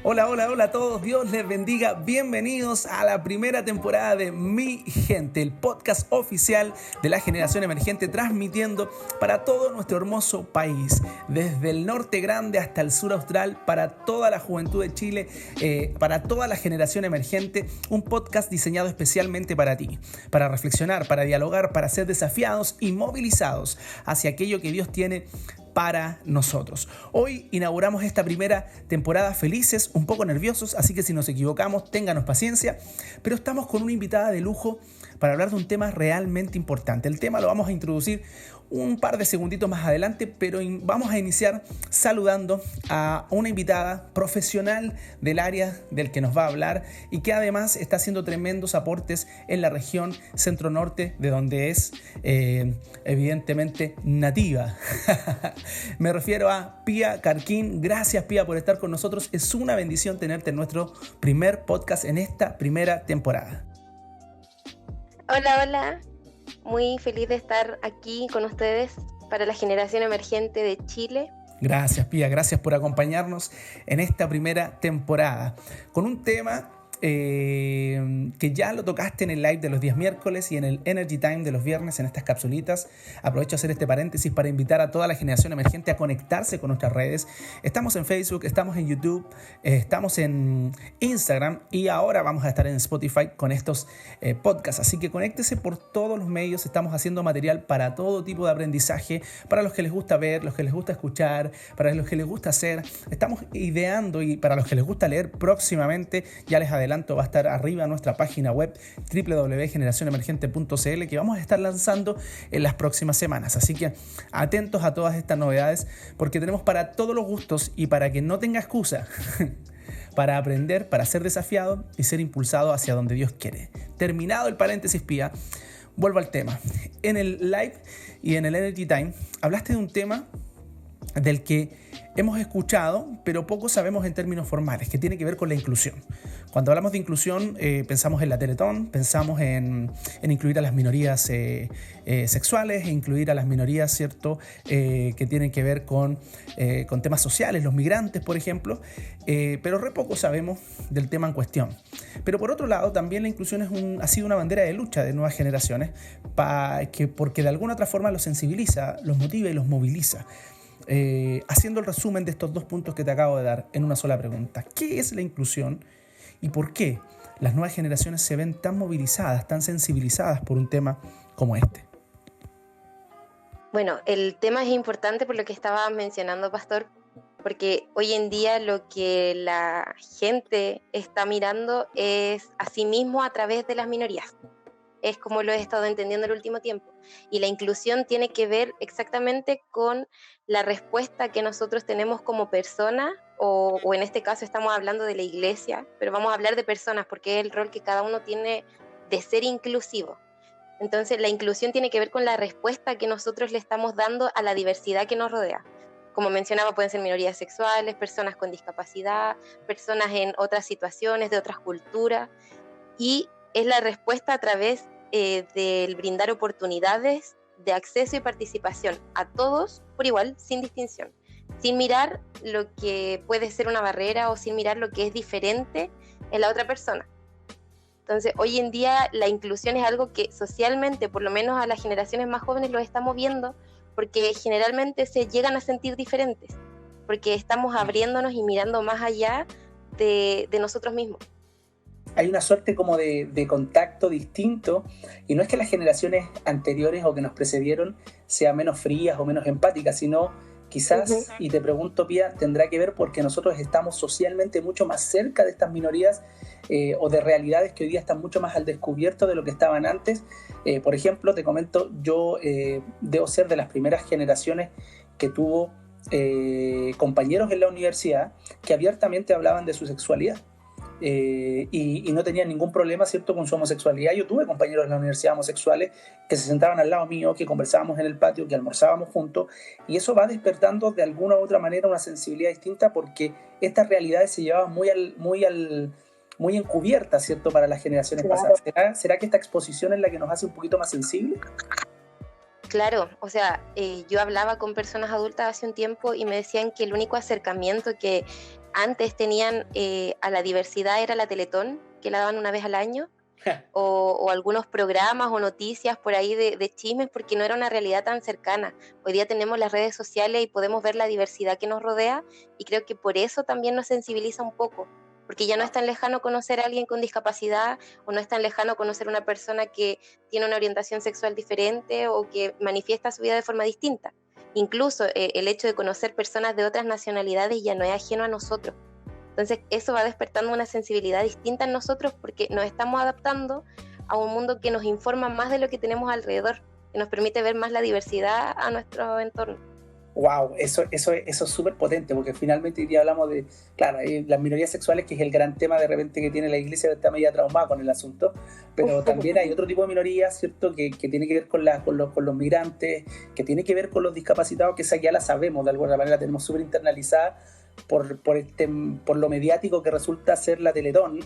Hola, hola, hola a todos, Dios les bendiga, bienvenidos a la primera temporada de Mi Gente, el podcast oficial de la generación emergente, transmitiendo para todo nuestro hermoso país, desde el norte grande hasta el sur austral, para toda la juventud de Chile, para toda la generación emergente, un podcast diseñado especialmente para ti, para reflexionar, para dialogar, para ser desafiados y movilizados hacia aquello que Dios tiene para nosotros. Hoy inauguramos esta primera temporada felices, un poco nerviosos, así que si nos equivocamos, ténganos paciencia, pero estamos con una invitada de lujo para hablar de un tema realmente importante. El tema lo vamos a introducir un par de segunditos más adelante, pero vamos a iniciar saludando a una invitada profesional del área del que nos va a hablar y que además está haciendo tremendos aportes en la región centro-norte, de donde es evidentemente nativa. Me refiero a Pía Carquín. Gracias, Pía, por estar con nosotros. Es una bendición tenerte en nuestro primer podcast en esta primera temporada. Hola, muy feliz de estar aquí con ustedes para la generación emergente de Chile. Gracias, Pía, gracias por acompañarnos en esta primera temporada con un tema que ya lo tocaste en el live de los días miércoles y en el Energy Time de los viernes en estas capsulitas. Aprovecho a hacer este paréntesis para invitar a toda la generación emergente a conectarse con nuestras redes. Estamos en Facebook, estamos en YouTube, estamos en Instagram y ahora vamos a estar en Spotify con estos podcasts. Así que conéctese por todos los medios. Estamos haciendo material para todo tipo de aprendizaje, para los que les gusta ver, los que les gusta escuchar, para los que les gusta hacer. Estamos ideando y para los que les gusta leer próximamente, ya les adelanto, va a estar arriba nuestra página web www.generacionemergente.cl que vamos a estar lanzando en las próximas semanas. Así que atentos a todas estas novedades porque tenemos para todos los gustos y para que no tenga excusa para aprender, para ser desafiado y ser impulsado hacia donde Dios quiere. Terminado el paréntesis, Pía, vuelvo al tema. En el live y en el Energy Time hablaste de un tema del que hemos escuchado, pero poco sabemos en términos formales, que tiene que ver con la inclusión. Cuando hablamos de inclusión, pensamos en la Teletón, pensamos en incluir a las minorías sexuales, incluir a las minorías, ¿cierto?, que tienen que ver con temas sociales, los migrantes, por ejemplo, pero re poco sabemos del tema en cuestión. Pero por otro lado, también la inclusión ha sido una bandera de lucha de nuevas generaciones, porque de alguna otra forma los sensibiliza, los motiva y los moviliza. Haciendo el resumen de estos dos puntos que te acabo de dar en una sola pregunta: ¿qué es la inclusión y por qué las nuevas generaciones se ven tan movilizadas, tan sensibilizadas por un tema como este? Bueno, el tema es importante por lo que estaba mencionando, Pastor, porque hoy en día lo que la gente está mirando es a sí mismo a través de las minorías. Es como lo he estado entendiendo el último tiempo. Y la inclusión tiene que ver exactamente con la respuesta que nosotros tenemos como persona, o en este caso estamos hablando de la iglesia, pero vamos a hablar de personas porque es el rol que cada uno tiene de ser inclusivo. Entonces la inclusión tiene que ver con la respuesta que nosotros le estamos dando a la diversidad que nos rodea. Como mencionaba, pueden ser minorías sexuales, personas con discapacidad, personas en otras situaciones, de otras culturas, y es la respuesta a través del brindar oportunidades de acceso y participación a todos por igual, sin distinción, sin mirar lo que puede ser una barrera o sin mirar lo que es diferente en la otra persona. Entonces, hoy en día la inclusión es algo que socialmente, por lo menos a las generaciones más jóvenes, lo estamos viendo porque generalmente se llegan a sentir diferentes, porque estamos abriéndonos y mirando más allá de nosotros mismos. Hay una suerte como de contacto distinto, y no es que las generaciones anteriores o que nos precedieron sean menos frías o menos empáticas, sino quizás, y te pregunto, Pía, tendrá que ver porque nosotros estamos socialmente mucho más cerca de estas minorías o de realidades que hoy día están mucho más al descubierto de lo que estaban antes. Por ejemplo, te comento, yo debo ser de las primeras generaciones que tuvo compañeros en la universidad que abiertamente hablaban de su sexualidad. Y no tenía ningún problema, ¿cierto?, con su homosexualidad. Yo tuve compañeros en la universidad homosexuales que se sentaban al lado mío, que conversábamos en el patio, que almorzábamos juntos, y eso va despertando de alguna u otra manera una sensibilidad distinta, porque estas realidades se llevaban muy encubiertas, ¿cierto?, para las generaciones pasadas. ¿Será que esta exposición es la que nos hace un poquito más sensibles? Claro, o sea, yo hablaba con personas adultas hace un tiempo y me decían que el único acercamiento que antes tenían a la diversidad era la Teletón, que la daban una vez al año, o algunos programas o noticias por ahí de chismes, porque no era una realidad tan cercana. Hoy día tenemos las redes sociales y podemos ver la diversidad que nos rodea, y creo que por eso también nos sensibiliza un poco, porque ya no es tan lejano conocer a alguien con discapacidad, o no es tan lejano conocer a una persona que tiene una orientación sexual diferente o que manifiesta su vida de forma distinta. Incluso el hecho de conocer personas de otras nacionalidades ya no es ajeno a nosotros. Entonces eso va despertando una sensibilidad distinta en nosotros, porque nos estamos adaptando a un mundo que nos informa más de lo que tenemos alrededor, que nos permite ver más la diversidad a nuestro entorno. Wow, eso es súper potente, porque finalmente hoy día hablamos de, claro, las minorías sexuales, que es el gran tema de repente que tiene la iglesia, que está media traumada con el asunto, pero también hay otro tipo de minorías, ¿cierto?, que tiene que ver con los migrantes, que tiene que ver con los discapacitados, que esa ya la sabemos, de alguna manera tenemos súper internalizada por lo mediático que resulta ser la Teletón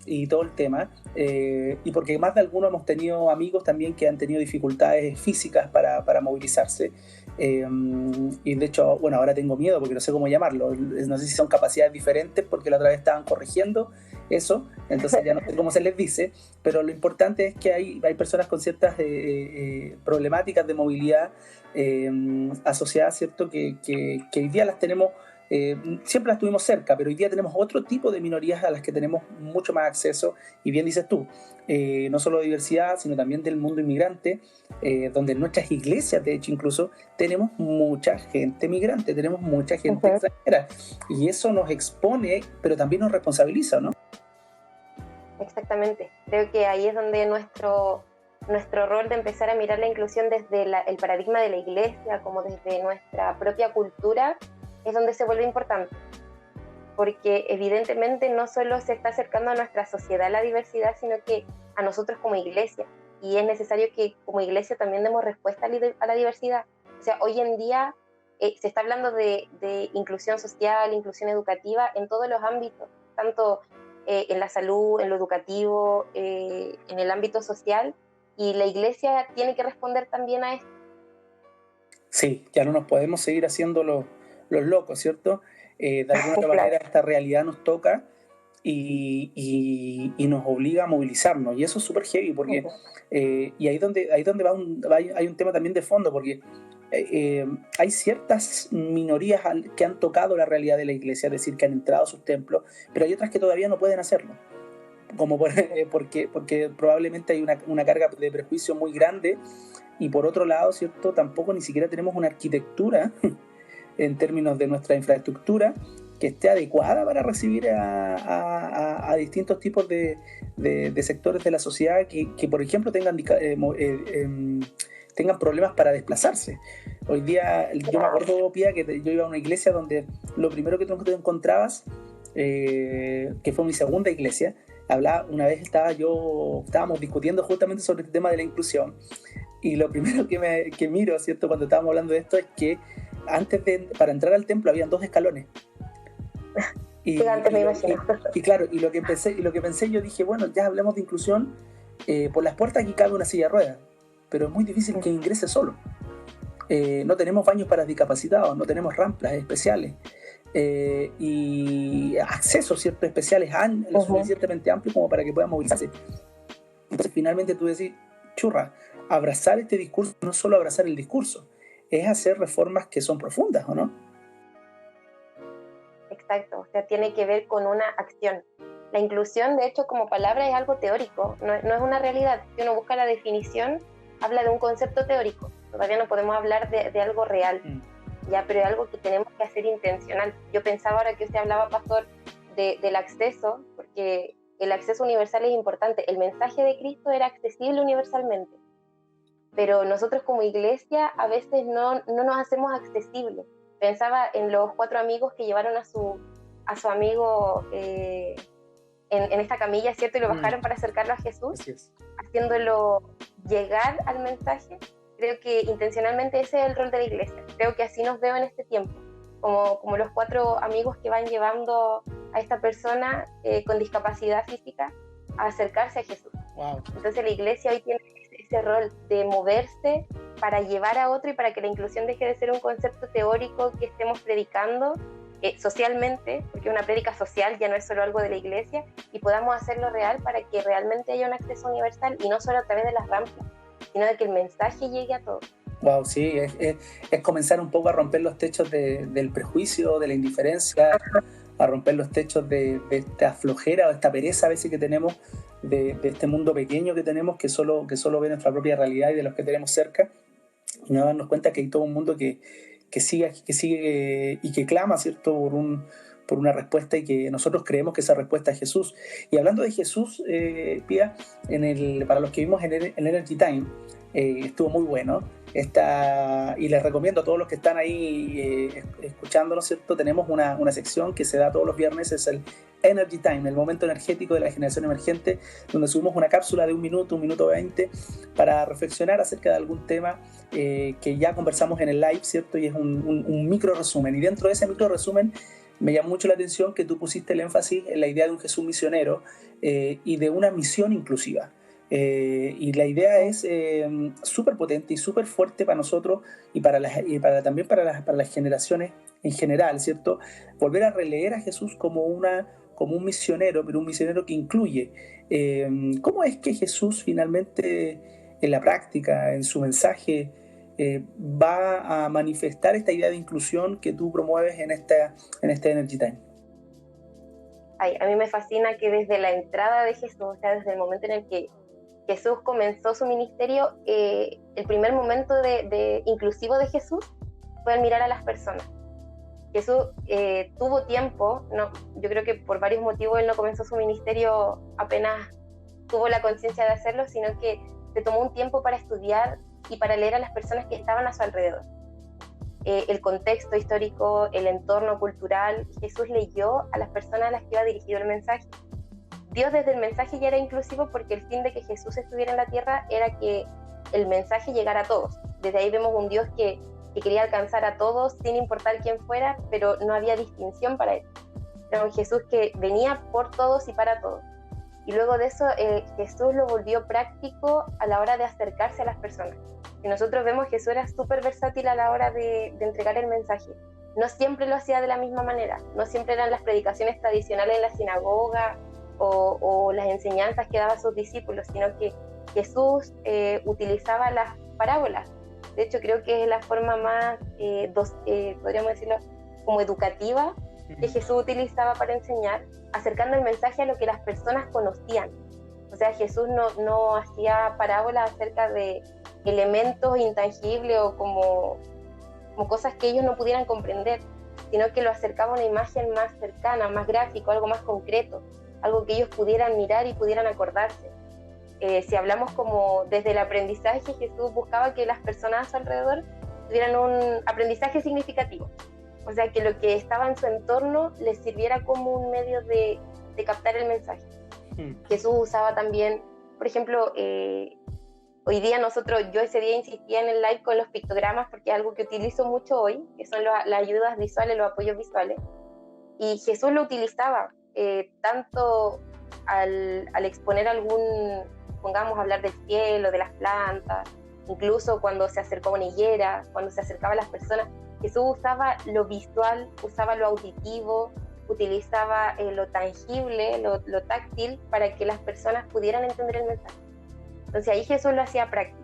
y todo el tema, y porque más de algunos hemos tenido amigos también que han tenido dificultades físicas para movilizarse, y de hecho, bueno, ahora tengo miedo porque no sé cómo llamarlo, no sé si son capacidades diferentes, porque la otra vez estaban corrigiendo eso, entonces ya no sé cómo se les dice, pero lo importante es que hay personas con ciertas problemáticas de movilidad asociadas, ¿cierto?, que hoy día las tenemos. Siempre las tuvimos cerca, pero hoy día tenemos otro tipo de minorías a las que tenemos mucho más acceso, y bien dices tú, no solo de diversidad, sino también del mundo inmigrante, donde en nuestras iglesias, de hecho, incluso tenemos mucha gente migrante, tenemos mucha gente extranjera, y eso nos expone, pero también nos responsabiliza, ¿no? Exactamente, creo que ahí es donde nuestro rol de empezar a mirar la inclusión desde el paradigma de la iglesia, como desde nuestra propia cultura, es donde se vuelve importante, porque evidentemente no solo se está acercando a nuestra sociedad la diversidad, sino que a nosotros como iglesia, y es necesario que como iglesia también demos respuesta a la diversidad. O sea, hoy en día se está hablando de inclusión social, inclusión educativa en todos los ámbitos, tanto en la salud, en lo educativo, en el ámbito social, y la iglesia tiene que responder también a esto. Sí, ya no nos podemos seguir haciendo los locos, ¿cierto? De alguna otra manera esta realidad nos toca y nos obliga a movilizarnos, y eso es súper heavy, porque y ahí donde hay un tema también de fondo, porque hay ciertas minorías que han tocado la realidad de la iglesia, es decir, que han entrado a sus templos, pero hay otras que todavía no pueden hacerlo, como porque probablemente hay una carga de prejuicio muy grande, y por otro lado, ¿cierto?, tampoco ni siquiera tenemos una arquitectura en términos de nuestra infraestructura que esté adecuada para recibir a distintos tipos de sectores de la sociedad que por ejemplo, tengan problemas para desplazarse. Hoy día, yo me acuerdo, Pía, que yo iba a una iglesia donde lo primero que tú encontrabas, que fue mi segunda iglesia, una vez estábamos discutiendo justamente sobre el tema de la inclusión, y lo primero que miro, ¿cierto?, cuando estábamos hablando de esto, es que para entrar al templo habían 2 escalones. Antes me imagino. Y claro, y lo que pensé, yo dije, bueno, ya hablemos de inclusión, por las puertas aquí cabe una silla de ruedas, pero es muy difícil que ingrese solo. No tenemos baños para discapacitados, no tenemos rampas especiales, y accesos, ¿cierto?, especiales lo suficientemente amplios como para que puedan movilizarse. Entonces finalmente tú decís, churra, abrazar este discurso no es solo abrazar el discurso, es hacer reformas que son profundas, ¿o no? Exacto, o sea, tiene que ver con una acción. La inclusión, de hecho, como palabra es algo teórico, no es una realidad. Si uno busca la definición, habla de un concepto teórico. Todavía no podemos hablar de algo real, ya, pero es algo que tenemos que hacer intencional. Yo pensaba, ahora que usted hablaba, Pastor, del acceso, porque el acceso universal es importante. El mensaje de Cristo era accesible universalmente, pero nosotros como iglesia a veces no nos hacemos accesibles. Pensaba en los 4 amigos que llevaron a su amigo en esta camilla, ¿cierto? Y lo bajaron para acercarlo a Jesús, haciéndolo llegar al mensaje. Creo que intencionalmente ese es el rol de la iglesia. Creo que así nos veo en este tiempo, como los 4 amigos que van llevando a esta persona con discapacidad física a acercarse a Jesús. Wow. Entonces la iglesia hoy tiene ese rol de moverse para llevar a otro y para que la inclusión deje de ser un concepto teórico que estemos predicando socialmente, porque una prédica social ya no es solo algo de la iglesia, y podamos hacerlo real para que realmente haya un acceso universal y no solo a través de las rampas, sino de que el mensaje llegue a todos. Wow, sí, es comenzar un poco a romper los techos del prejuicio, de la indiferencia, a romper los techos de esta flojera o esta pereza a veces que tenemos, de este mundo pequeño que tenemos, que solo ve nuestra propia realidad y de los que tenemos cerca, y no darnos cuenta que hay todo un mundo que sigue y que clama, ¿cierto?, por una respuesta, y que nosotros creemos que esa respuesta es Jesús. Y hablando de Jesús, Pía, para los que vimos en Energy Time, estuvo muy bueno. Y les recomiendo a todos los que están ahí escuchándonos, ¿cierto? Tenemos una sección que se da todos los viernes, es el Energy Time, el momento energético de la generación emergente, donde subimos una cápsula de 1 minuto 20, para reflexionar acerca de algún tema que ya conversamos en el live, ¿cierto? Y es un micro resumen. Y dentro de ese micro resumen me llamó mucho la atención que tú pusiste el énfasis en la idea de un Jesús misionero y de una misión inclusiva. Y la idea es súper potente y súper fuerte para nosotros y también para las generaciones en general, ¿cierto? Volver a releer a Jesús como un misionero, pero un misionero que incluye. ¿Cómo es que Jesús finalmente, en la práctica, en su mensaje, va a manifestar esta idea de inclusión que tú promueves en este Energy Time? A mí me fascina que desde la entrada de Jesús, o sea, desde el momento en el que Jesús comenzó su ministerio, el primer momento de inclusivo de Jesús fue el mirar a las personas. Jesús tuvo tiempo, yo creo que por varios motivos él no comenzó su ministerio apenas tuvo la conciencia de hacerlo, sino que se tomó un tiempo para estudiar y para leer a las personas que estaban a su alrededor. El contexto histórico, el entorno cultural, Jesús leyó a las personas a las que iba dirigido el mensaje. Dios desde el mensaje ya era inclusivo porque el fin de que Jesús estuviera en la tierra era que el mensaje llegara a todos. Desde ahí vemos un Dios que quería alcanzar a todos sin importar quién fuera, pero no había distinción para él. Era un Jesús que venía por todos y para todos. Y luego de eso Jesús lo volvió práctico a la hora de acercarse a las personas. Y nosotros vemos que Jesús era súper versátil a la hora de entregar el mensaje. No siempre lo hacía de la misma manera, no siempre eran las predicaciones tradicionales en la sinagoga o las enseñanzas que daba a sus discípulos, sino que Jesús utilizaba las parábolas. De hecho, creo que es la forma más, podríamos decirlo, como educativa que Jesús utilizaba para enseñar, acercando el mensaje a lo que las personas conocían. O sea, Jesús no hacía parábolas acerca de elementos intangibles o como cosas que ellos no pudieran comprender, sino que lo acercaba a una imagen más cercana, más gráfico, algo más concreto, algo que ellos pudieran mirar y pudieran acordarse. Si hablamos como desde el aprendizaje, Jesús buscaba que las personas a su alrededor tuvieran un aprendizaje significativo. O sea, que lo que estaba en su entorno les sirviera como un medio de captar el mensaje. Jesús usaba también, por ejemplo, hoy día yo ese día insistía en el live con los pictogramas porque es algo que utilizo mucho hoy, que son las ayudas visuales, los apoyos visuales. Y Jesús lo utilizaba tanto al exponer pongamos, hablar del cielo, de las plantas, incluso cuando se acercaba a una higuera, cuando se acercaba a las personas. Jesús usaba lo visual, usaba lo auditivo, utilizaba lo tangible, lo táctil, para que las personas pudieran entender el mensaje. Entonces ahí Jesús lo hacía práctico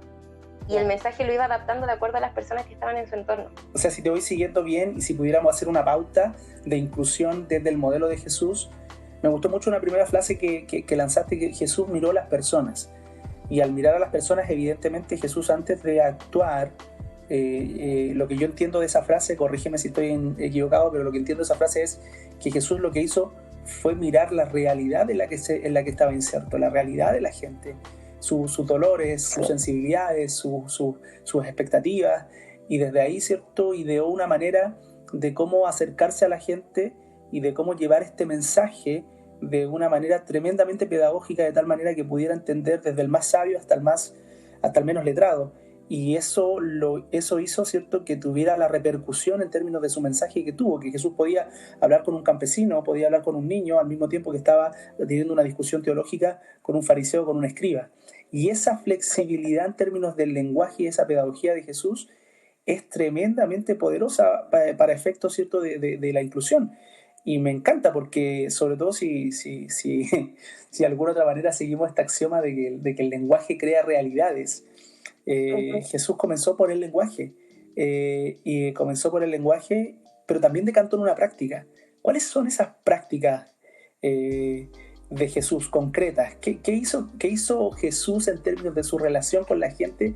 y el mensaje lo iba adaptando de acuerdo a las personas que estaban en su entorno. O sea, si te voy siguiendo bien y si pudiéramos hacer una pauta de inclusión desde el modelo de Jesús, me gustó mucho una primera frase que lanzaste, que Jesús miró a las personas. Y al mirar a las personas, evidentemente Jesús, antes de actuar, lo que yo entiendo de esa frase, corrígeme si estoy equivocado, pero lo que entiendo de esa frase es que Jesús lo que hizo fue mirar la realidad en la que estaba inserto, la realidad de la gente, sus dolores, sus sensibilidades, sus expectativas, y desde ahí, ¿cierto?, ideó una manera de cómo acercarse a la gente y de cómo llevar este mensaje de una manera tremendamente pedagógica, de tal manera que pudiera entender desde el más sabio hasta el menos letrado. Y eso hizo, ¿cierto?, que tuviera la repercusión en términos de su mensaje que tuvo, que Jesús podía hablar con un campesino, podía hablar con un niño, al mismo tiempo que estaba teniendo una discusión teológica con un fariseo, con un escriba. Y esa flexibilidad en términos del lenguaje y esa pedagogía de Jesús es tremendamente poderosa para efectos, ¿cierto?, de la inclusión. Y me encanta porque, sobre todo si de alguna otra manera seguimos este axioma de que el lenguaje crea realidades. Jesús comenzó por el lenguaje, y comenzó por el lenguaje, pero también decantó en una práctica. ¿Cuáles son esas prácticas de Jesús concretas? ¿Qué hizo Jesús en términos de su relación con la gente,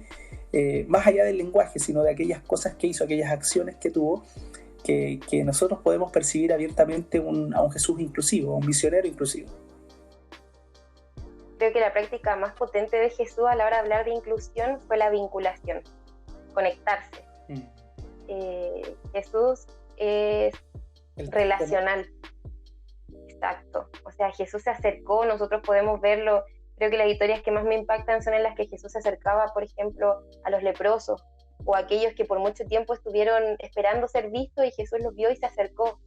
más allá del lenguaje, sino de aquellas cosas que hizo, aquellas acciones que tuvo, que nosotros podemos percibir abiertamente a un Jesús inclusivo, a un misionero inclusivo? Creo que la práctica más potente de Jesús a la hora de hablar de inclusión fue la vinculación, conectarse. Jesús es relacional. Exacto. O sea, Jesús se acercó, nosotros podemos verlo. Creo que las historias que más me impactan son en las que Jesús se acercaba, por ejemplo, a los leprosos o a aquellos que por mucho tiempo estuvieron esperando ser vistos y Jesús los vio y se acercó.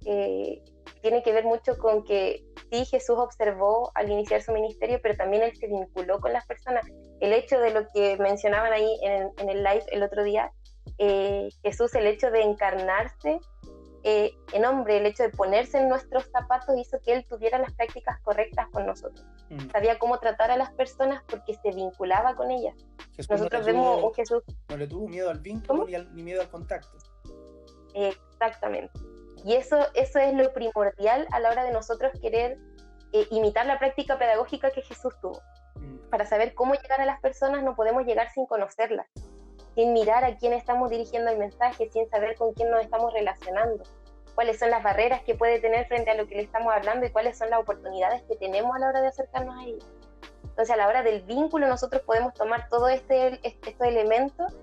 Tiene que ver mucho con que sí, Jesús observó al iniciar su ministerio, pero también él se vinculó con las personas. El hecho de lo que mencionaban ahí en el live el otro día, Jesús, el hecho de encarnarse en hombre, el hecho de ponerse en nuestros zapatos hizo que él tuviera las prácticas correctas con nosotros. Sabía cómo tratar a las personas porque se vinculaba con ellas. Jesús nosotros vemos un Jesús... No le tuvo miedo al vínculo ni miedo al contacto. Exactamente. Y eso es lo primordial a la hora de nosotros querer imitar la práctica pedagógica que Jesús tuvo. Para saber cómo llegar a las personas no podemos llegar sin conocerlas, sin mirar a quién estamos dirigiendo el mensaje, sin saber con quién nos estamos relacionando, cuáles son las barreras que puede tener frente a lo que le estamos hablando y cuáles son las oportunidades que tenemos a la hora de acercarnos a ellos. Entonces, a la hora del vínculo nosotros podemos tomar todos estos elementos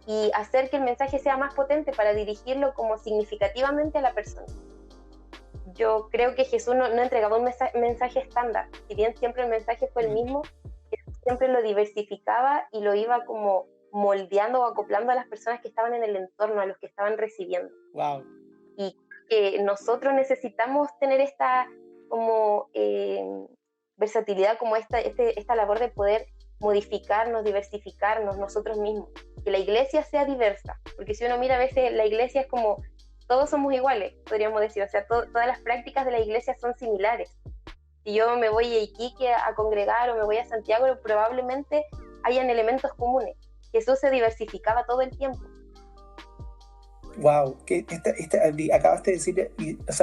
y hacer que el mensaje sea más potente para dirigirlo como significativamente a la persona. Yo creo que Jesús no entregaba un mensaje estándar, si bien siempre el mensaje fue el mismo, siempre lo diversificaba y lo iba como moldeando o acoplando a las personas que estaban en el entorno, a los que estaban recibiendo. Wow. Y que nosotros necesitamos tener esta como versatilidad, como esta labor de poder modificarnos, diversificarnos nosotros mismos, que la iglesia sea diversa, porque si uno mira a veces la iglesia es como todos somos iguales, podríamos decir, o sea, todas las prácticas de la iglesia son similares. Si yo me voy a Iquique a congregar o me voy a Santiago, probablemente hayan elementos comunes. Jesús se diversificaba todo el tiempo. Wow, acabaste de decir,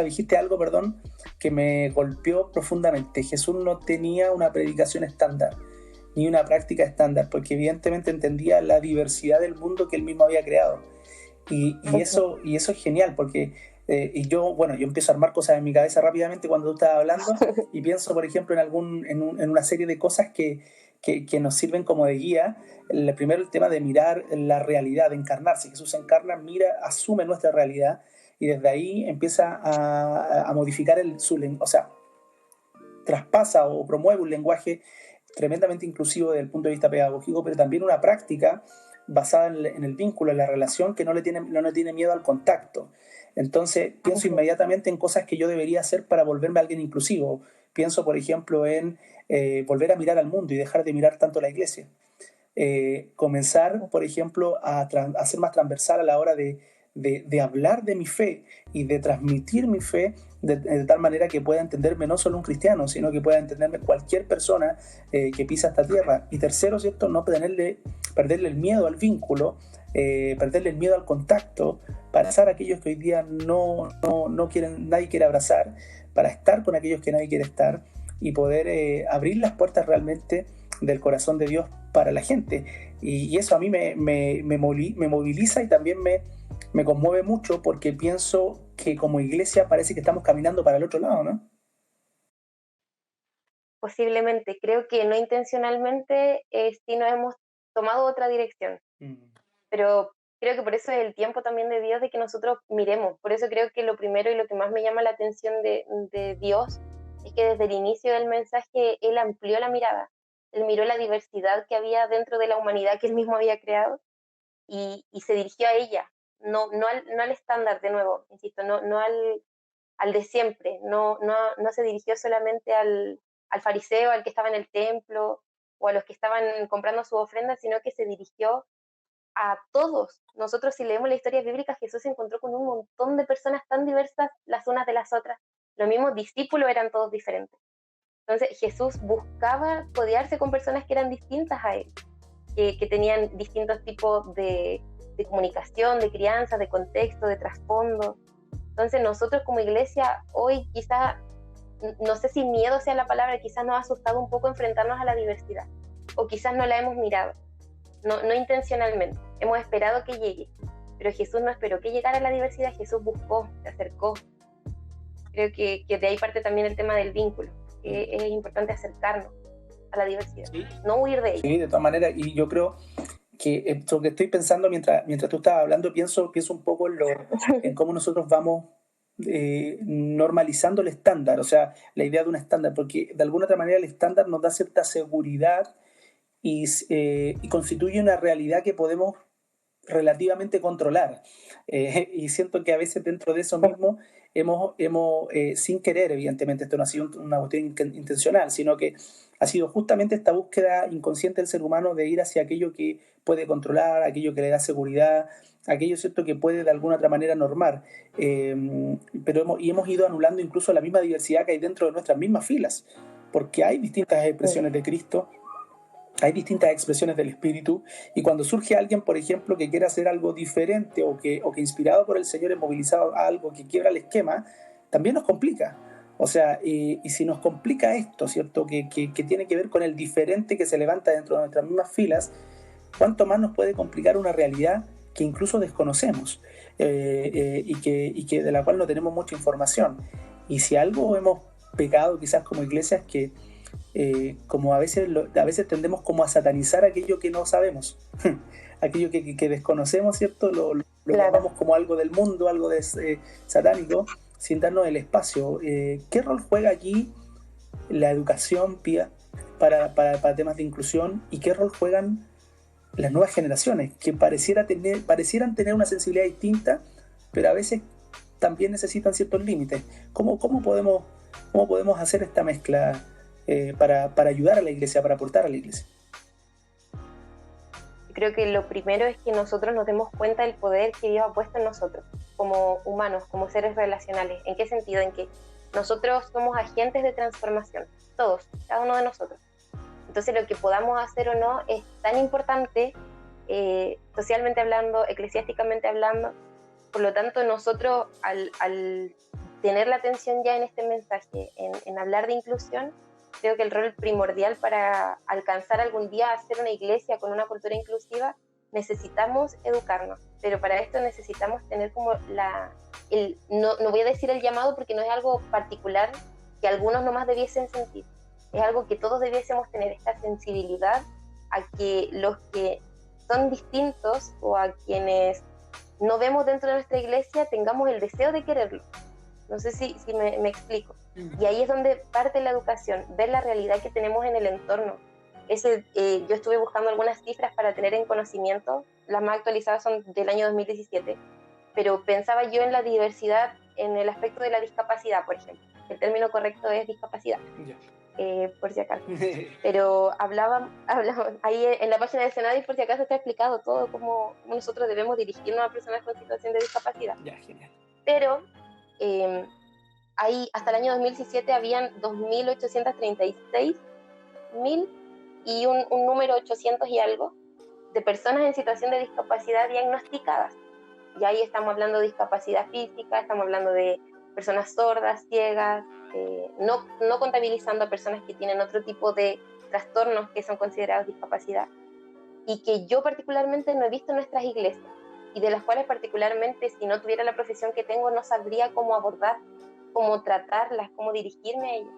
dijiste algo, perdón, que me golpeó profundamente. Jesús no tenía una predicación estándar, ni una práctica estándar, porque evidentemente entendía la diversidad del mundo que él mismo había creado. Y eso es genial, porque yo empiezo a armar cosas en mi cabeza rápidamente cuando tú estabas hablando y pienso, por ejemplo, en una serie de cosas que nos sirven como de guía. Primero, el tema de mirar la realidad, de encarnarse. Jesús se encarna, mira, asume nuestra realidad y desde ahí empieza a modificar traspasa o promueve un lenguaje tremendamente inclusivo desde el punto de vista pedagógico, pero también una práctica basada en el vínculo, en la relación, que no le tiene miedo al contacto. Entonces pienso inmediatamente en cosas que yo debería hacer para volverme alguien inclusivo. Pienso, por ejemplo, en volver a mirar al mundo y dejar de mirar tanto la iglesia. Comenzar, por ejemplo, a ser más transversal a la hora de hablar de mi fe y de transmitir mi fe de tal manera que pueda entenderme no solo un cristiano, sino que pueda entenderme cualquier persona que pisa esta tierra. Y tercero, ¿cierto?, no perderle el miedo al vínculo, perderle el miedo al contacto, para abrazar a aquellos que hoy día no quieren, nadie quiere abrazar, para estar con aquellos que nadie quiere estar y poder abrir las puertas realmente del corazón de Dios para la gente. Y eso a mí me moviliza y también me conmueve mucho, porque pienso que como iglesia parece que estamos caminando para el otro lado, ¿no? Posiblemente, creo que no intencionalmente, sí nos hemos tomado otra dirección. Pero creo que por eso es el tiempo también de Dios de que nosotros miremos. Por eso creo que lo primero y lo que más me llama la atención de Dios es que desde el inicio del mensaje Él amplió la mirada. Él miró la diversidad que había dentro de la humanidad que Él mismo había creado y se dirigió a ella, no al estándar, de nuevo, insisto, no al de siempre, no se dirigió solamente al fariseo, al que estaba en el templo, o a los que estaban comprando su ofrenda, sino que se dirigió a todos. Nosotros, si leemos la historia bíblica, Jesús se encontró con un montón de personas tan diversas las unas de las otras. Los mismos discípulos eran todos diferentes. Entonces Jesús buscaba codearse con personas que eran distintas a él, que tenían distintos tipos de comunicación, de crianza, de contexto, de trasfondo. Entonces nosotros como iglesia hoy quizás, no sé si miedo sea la palabra, quizás nos ha asustado un poco enfrentarnos a la diversidad, o quizás no la hemos mirado, no intencionalmente, hemos esperado que llegue, pero Jesús no esperó que llegara la diversidad, Jesús buscó, se acercó. Creo que de ahí parte también el tema del vínculo, que es importante acercarnos a la diversidad, sí, no huir de ella. Sí, de todas maneras, y yo creo que lo que estoy pensando mientras tú estabas hablando, pienso un poco en cómo nosotros vamos normalizando el estándar, o sea, la idea de un estándar, porque de alguna otra manera el estándar nos da cierta seguridad y constituye una realidad que podemos relativamente controlar, y siento que a veces dentro de eso mismo hemos sin querer, evidentemente esto no ha sido una cuestión intencional, sino que ha sido justamente esta búsqueda inconsciente del ser humano de ir hacia aquello que puede controlar, aquello que le da seguridad, aquello, ¿cierto?, que puede de alguna otra manera normar, pero hemos ido anulando incluso la misma diversidad que hay dentro de nuestras mismas filas, porque hay distintas expresiones de Cristo, hay distintas expresiones del Espíritu, y cuando surge alguien, por ejemplo, que quiera hacer algo diferente o que inspirado por el Señor es movilizado a algo que quiebra el esquema, también nos complica. O sea, y si nos complica esto, ¿cierto?, que tiene que ver con el diferente que se levanta dentro de nuestras mismas filas, ¿cuánto más nos puede complicar una realidad que incluso desconocemos y que de la cual no tenemos mucha información? Y si algo hemos pecado quizás como iglesia es que como a veces tendemos como a satanizar aquello que no sabemos, aquello que desconocemos, ¿cierto? Lo llamamos como algo del mundo, algo satánico, sin darnos el espacio. ¿Qué rol juega aquí la educación, Pía, para temas de inclusión, y qué rol juegan las nuevas generaciones, que parecieran tener una sensibilidad distinta, pero a veces también necesitan ciertos límites? ¿Cómo podemos hacer esta mezcla para ayudar a la iglesia, para aportar a la iglesia? Creo que lo primero es que nosotros nos demos cuenta del poder que Dios ha puesto en nosotros, como humanos, como seres relacionales. ¿En qué sentido? En que nosotros somos agentes de transformación, todos, cada uno de nosotros. Entonces lo que podamos hacer o no es tan importante, socialmente hablando, eclesiásticamente hablando. Por lo tanto, nosotros al tener la atención ya en este mensaje, en hablar de inclusión, creo que el rol primordial para alcanzar algún día a ser una iglesia con una cultura inclusiva, necesitamos educarnos, pero para esto necesitamos tener como no voy a decir el llamado porque no es algo particular que algunos nomás debiesen sentir, es algo que todos debiésemos tener, esta sensibilidad a que los que son distintos o a quienes no vemos dentro de nuestra iglesia tengamos el deseo de quererlo. No sé si me explico. Y ahí es donde parte la educación, ver la realidad que tenemos en el entorno. Yo estuve buscando algunas cifras para tener en conocimiento, las más actualizadas son del año 2017, pero pensaba yo en la diversidad en el aspecto de la discapacidad, por ejemplo. El término correcto es discapacidad, por si acaso. Pero hablaba ahí en la página de Senadis, por si acaso está explicado todo cómo nosotros debemos dirigirnos a personas con situación de discapacidad. Genial. Pero ahí hasta el año 2017 habían 2.836.000 y un número 800 y algo de personas en situación de discapacidad diagnosticadas. Y ahí estamos hablando de discapacidad física, estamos hablando de personas sordas, ciegas, no contabilizando a personas que tienen otro tipo de trastornos que son considerados discapacidad, y que yo particularmente no he visto en nuestras iglesias, y de las cuales particularmente, si no tuviera la profesión que tengo, no sabría cómo abordar, cómo tratarlas, cómo dirigirme a ellas.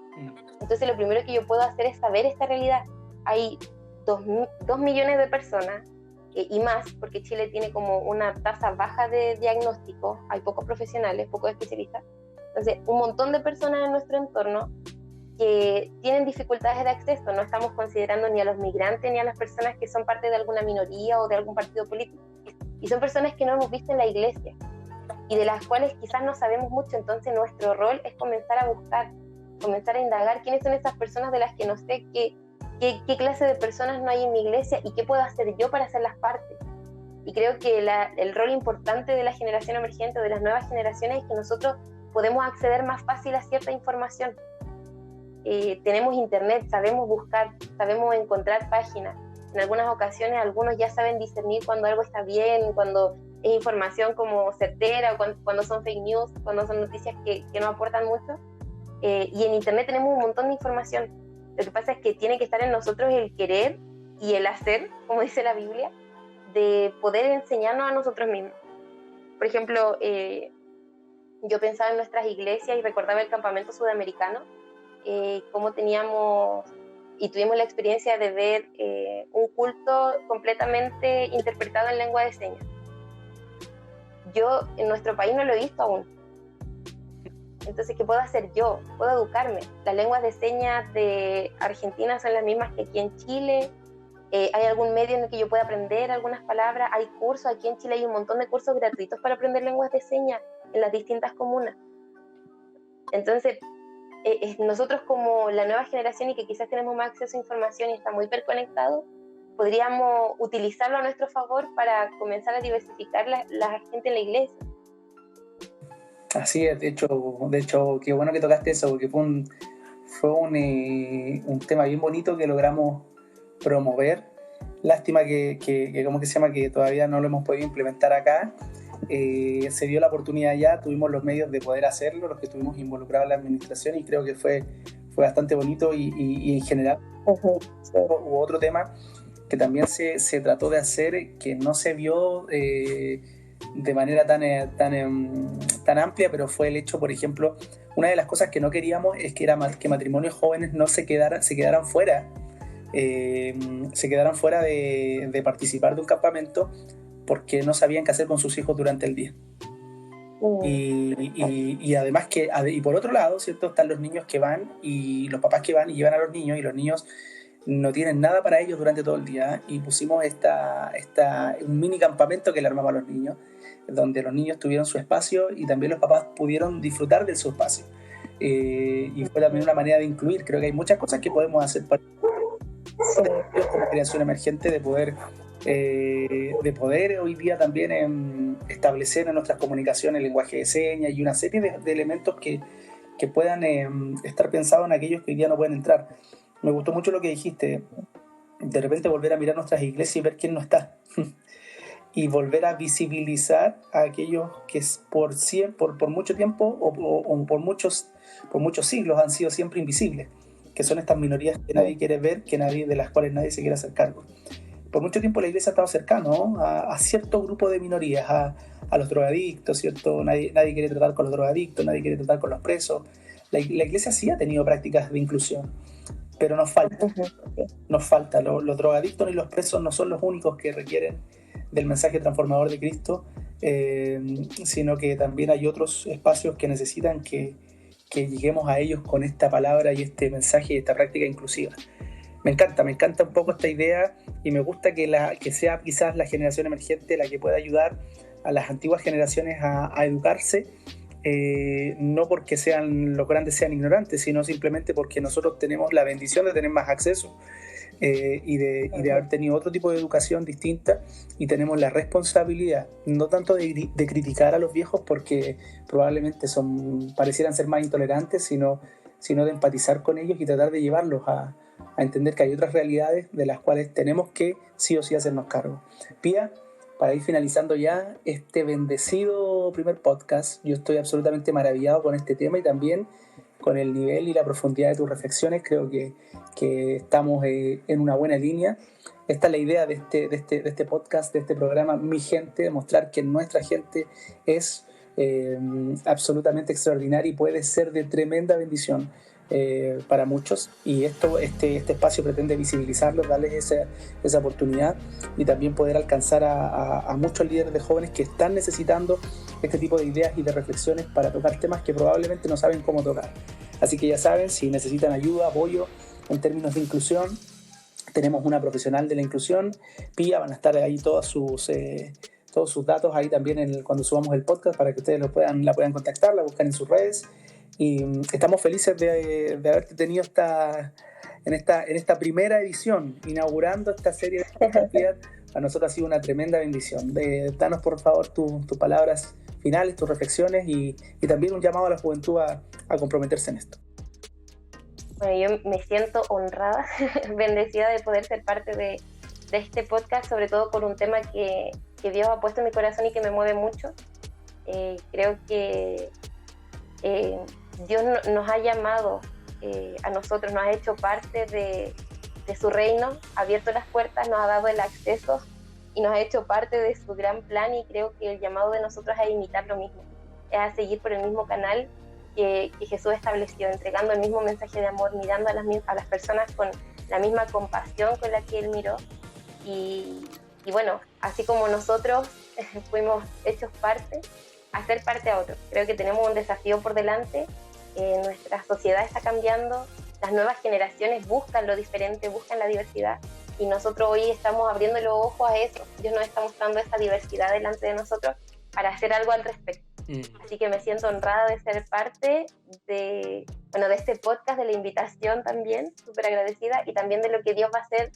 Entonces lo primero que yo puedo hacer es saber esta realidad. Hay 2 millones de personas y más, porque Chile tiene como una tasa baja de diagnóstico, hay pocos profesionales, pocos especialistas. Entonces, un montón de personas en nuestro entorno que tienen dificultades de acceso. No estamos considerando ni a los migrantes ni a las personas que son parte de alguna minoría o de algún partido político. Y son personas que no hemos visto en la iglesia y de las cuales quizás no sabemos mucho. Entonces nuestro rol es comenzar a buscar, comenzar a indagar quiénes son esas personas de las que no sé, que qué clase de personas no hay en mi iglesia y qué puedo hacer yo para hacerlas parte. Y creo que el rol importante de la generación emergente o de las nuevas generaciones es que nosotros podemos acceder más fácil a cierta información. Tenemos internet, sabemos buscar, sabemos encontrar páginas. En algunas ocasiones algunos ya saben discernir cuando algo está bien, cuando es información como certera, cuando son fake news, cuando son noticias que no aportan mucho. Y en internet tenemos un montón de información. Lo que pasa es que tiene que estar en nosotros el querer y el hacer, como dice la Biblia, de poder enseñarnos a nosotros mismos. Por ejemplo, yo pensaba en nuestras iglesias y recordaba el campamento sudamericano, cómo teníamos y tuvimos la experiencia de ver un culto completamente interpretado en lengua de señas. Yo en nuestro país no lo he visto aún. Entonces, ¿qué puedo hacer yo? Puedo educarme. Las lenguas de señas de Argentina son las mismas que aquí en Chile. ¿Hay algún medio en el que yo pueda aprender algunas palabras? Hay cursos, aquí en Chile hay un montón de cursos gratuitos para aprender lenguas de señas en las distintas comunas. Entonces, nosotros como la nueva generación y que quizás tenemos más acceso a información y está muy hiperconectados, podríamos utilizarlo a nuestro favor para comenzar a diversificar la gente en la iglesia. Así es, de hecho, qué bueno que tocaste eso, porque fue un tema bien bonito que logramos promover. Lástima que ¿cómo que se llama? Que todavía no lo hemos podido implementar acá. Se dio la oportunidad ya, tuvimos los medios de poder hacerlo, los que estuvimos involucrados en la administración, y creo que fue bastante bonito y en general hubo otro tema que también se trató de hacer que no se vio de manera tan amplia, pero fue el hecho, por ejemplo, una de las cosas que no queríamos es que matrimonios jóvenes no se quedaran fuera de participar de un campamento porque no sabían qué hacer con sus hijos durante el día. Y además y por otro lado, ¿cierto? Están los niños que van y los papás que van y llevan a los niños, y los niños no tienen nada para ellos durante todo el día, y pusimos un mini campamento que le armamos a los niños, donde los niños tuvieron su espacio y también los papás pudieron disfrutar de su espacio. Y fue también una manera de incluir. Creo que hay muchas cosas que podemos hacer para como creación emergente de poder hoy día también establecer en nuestras comunicaciones el lenguaje de señas y una serie de elementos que puedan estar pensados en aquellos que hoy día no pueden entrar. Me gustó mucho lo que dijiste, de repente volver a mirar nuestras iglesias y ver quién no está y volver a visibilizar a aquellos que por mucho tiempo o por muchos siglos han sido siempre invisibles, que son estas minorías que nadie quiere ver, de las cuales nadie se quiere hacer cargo. Por mucho tiempo la iglesia ha estado cercano a cierto grupo de minorías, a los drogadictos, ¿cierto? Nadie quiere tratar con los drogadictos, nadie quiere tratar con los presos. La iglesia sí ha tenido prácticas de inclusión, pero nos falta. Los drogadictos ni los presos no son los únicos que requieren del mensaje transformador de Cristo, sino que también hay otros espacios que necesitan que lleguemos a ellos con esta palabra y este mensaje y esta práctica inclusiva. Me encanta un poco esta idea, y me gusta que sea quizás la generación emergente la que pueda ayudar a las antiguas generaciones a educarse, no porque los grandes sean ignorantes, sino simplemente porque nosotros tenemos la bendición de tener más acceso y de haber tenido otro tipo de educación distinta, y tenemos la responsabilidad no tanto de criticar a los viejos porque probablemente parecieran ser más intolerantes, sino de empatizar con ellos y tratar de llevarlos a entender que hay otras realidades de las cuales tenemos que sí o sí hacernos cargo. Pía, para ir finalizando ya este bendecido primer podcast, yo estoy absolutamente maravillado con este tema y también con el nivel y la profundidad de tus reflexiones. Creo que estamos en una buena línea. Esta es la idea de este podcast, de este programa, Mi Gente, demostrar que nuestra gente es absolutamente extraordinaria y puede ser de tremenda bendición para muchos, y este espacio pretende visibilizarlos, darles esa oportunidad, y también poder alcanzar a muchos líderes de jóvenes que están necesitando este tipo de ideas y de reflexiones para tocar temas que probablemente no saben cómo tocar. Así que ya saben, si necesitan ayuda, apoyo en términos de inclusión, tenemos una profesional de la inclusión, Pía. Van a estar ahí todos sus datos ahí también cuando subamos el podcast, para que ustedes la puedan contactar, la buscan en sus redes. Y estamos felices de haberte tenido en esta primera edición, inaugurando esta serie de podcast. A nosotros ha sido una tremenda bendición. Danos por favor tus palabras finales, tus reflexiones y también un llamado a la juventud a comprometerse en esto. Bueno, yo me siento honrada, bendecida de poder ser parte de este podcast, sobre todo por un tema que Dios ha puesto en mi corazón y que me mueve mucho. Creo que Dios nos ha llamado a nosotros, nos ha hecho parte de su reino, ha abierto las puertas, nos ha dado el acceso y nos ha hecho parte de su gran plan, y creo que el llamado de nosotros es a imitar lo mismo, es a seguir por el mismo canal que Jesús estableció, entregando el mismo mensaje de amor, mirando a las personas con la misma compasión con la que Él miró. Y bueno, así como nosotros fuimos hechos parte, hacer parte a otros. Creo que tenemos un desafío por delante. Nuestra sociedad está cambiando, las nuevas generaciones buscan lo diferente, buscan la diversidad, y nosotros hoy estamos abriendo los ojos a eso. Dios nos está mostrando esta diversidad delante de nosotros para hacer algo al respecto. Así que me siento honrada de ser parte de este podcast, de la invitación también, súper agradecida, y también de lo que Dios va a hacer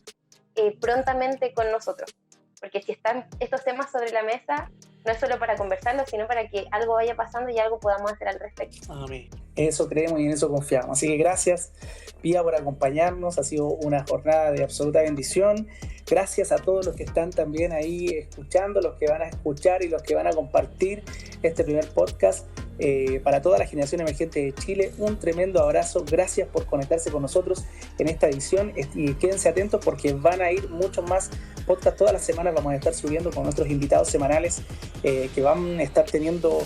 prontamente con nosotros. Porque si están estos temas sobre la mesa, no es solo para conversarlos, sino para que algo vaya pasando y algo podamos hacer al respecto. Amén. Eso creemos y en eso confiamos. Así que gracias, Pía, por acompañarnos. Ha sido una jornada de absoluta bendición. Gracias a todos los que están también ahí escuchando, los que van a escuchar y los que van a compartir este primer podcast. Para toda la generación emergente de Chile, un tremendo abrazo. Gracias por conectarse con nosotros en esta edición, y quédense atentos porque van a ir muchos más podcasts. Todas las semanas vamos a estar subiendo con nuestros invitados semanales que van a estar teniendo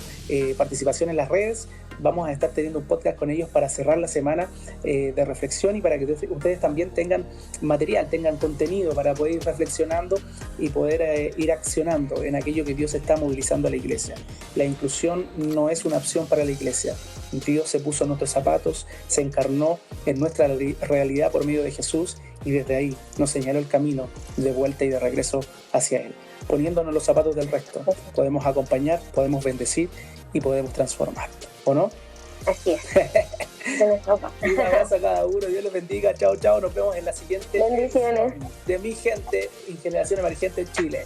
participación en las redes. Vamos a estar teniendo un podcast con ellos para cerrar la semana de reflexión, y para que ustedes también tengan material, tengan contenido para poder ir reflexionando y poder ir accionando en aquello que Dios está movilizando a la iglesia. La inclusión no es una opción para la iglesia. Dios se puso en nuestros zapatos, se encarnó en nuestra realidad por medio de Jesús, y desde ahí nos señaló el camino de vuelta y de regreso hacia Él. Poniéndonos los zapatos del resto, podemos acompañar, podemos bendecir y podemos transformar, ¿o no? Así es. Un abrazo a cada uno, Dios los bendiga, chao, chao, nos vemos en la siguiente bendiciones de Mi Gente y Generación Emergente en Chile.